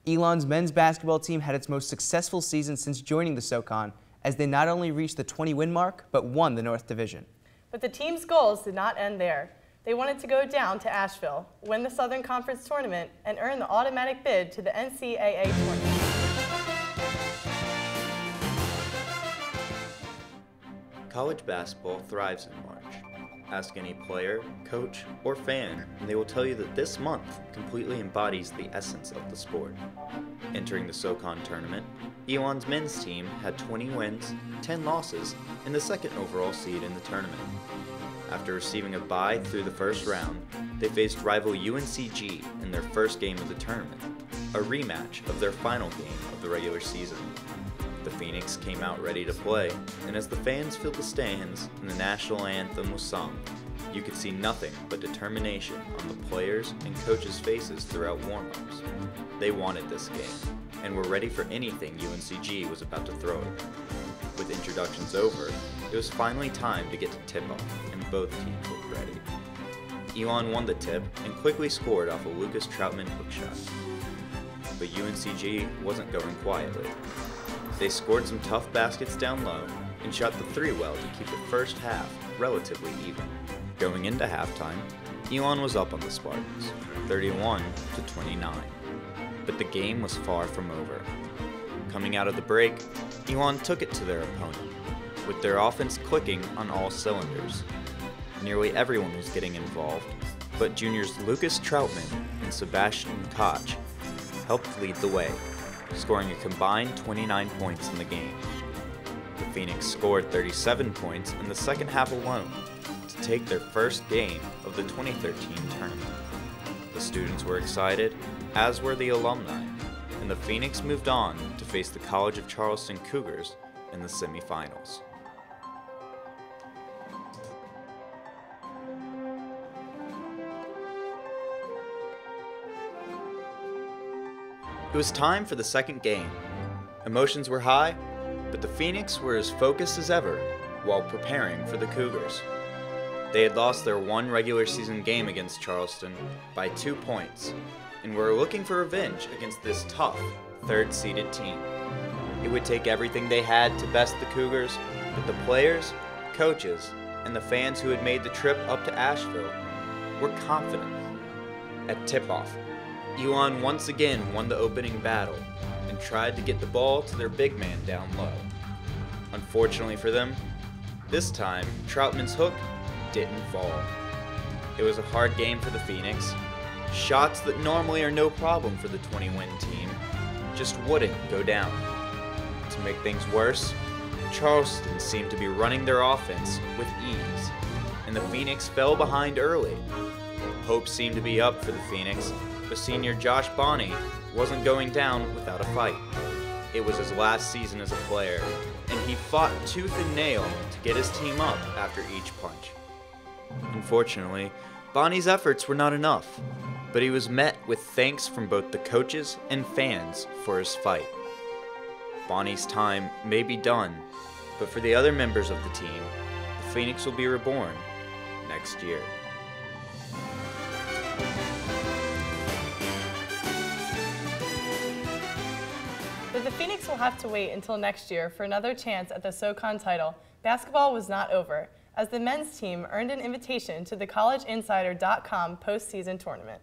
Elon's men's basketball team had its most successful season since joining the SoCon, as they not only reached the 20-win mark, but won the North Division. But the team's goals did not end there. They wanted to go down to Asheville, win the Southern Conference tournament, and earn the automatic bid to the NCAA tournament. College basketball thrives in March. Ask any player, coach, or fan, and they will tell you that this month completely embodies the essence of the sport. Entering the SoCon tournament, Elon's men's team had 20 wins, 10 losses, and the second overall seed in the tournament. After receiving a bye through the first round, they faced rival UNCG in their first game of the tournament, a rematch of their final game of the regular season. The Phoenix came out ready to play, and as the fans filled the stands and the national anthem was sung, you could see nothing but determination on the players' and coaches' faces throughout warm-ups. They wanted this game, and were ready for anything UNCG was about to throw it. With introductions over, it was finally time to get to tip-off, and both teams looked ready. Elon won the tip and quickly scored off a Lucas Troutman hookshot. But UNCG wasn't going quietly. They scored some tough baskets down low and shot the three well to keep the first half relatively even. Going into halftime, Elon was up on the Spartans, 31-29. But the game was far from over. Coming out of the break, Elon took it to their opponent, with their offense clicking on all cylinders. Nearly everyone was getting involved, but juniors Lucas Troutman and Sebastian Koch helped lead the way, scoring a combined 29 points in the game. The Phoenix scored 37 points in the second half alone to take their first game of the 2013 tournament. The students were excited, as were the alumni, and the Phoenix moved on to face the College of Charleston Cougars in the semifinals. It was time for the second game. Emotions were high, but the Phoenix were as focused as ever while preparing for the Cougars. They had lost their one regular season game against Charleston by 2 points and were looking for revenge against this tough third-seeded team. It would take everything they had to best the Cougars, but the players, coaches, and the fans who had made the trip up to Asheville were confident. At tip-off, Elon once again won the opening battle and tried to get the ball to their big man down low. Unfortunately for them, this time Troutman's hook didn't fall. It was a hard game for the Phoenix. Shots that normally are no problem for the 20-win team just wouldn't go down. To make things worse, Charleston seemed to be running their offense with ease, and the Phoenix fell behind early. Hope seemed to be up for the Phoenix, but senior Josh Bonney wasn't going down without a fight. It was his last season as a player, and he fought tooth and nail to get his team up after each punch. Unfortunately, Bonney's efforts were not enough, but he was met with thanks from both the coaches and fans for his fight. Bonney's time may be done, but for the other members of the team, the Phoenix will be reborn next year. But the Phoenix will have to wait until next year for another chance at the SoCon title. Basketball was not over, as the men's team earned an invitation to the collegeinsider.com postseason tournament.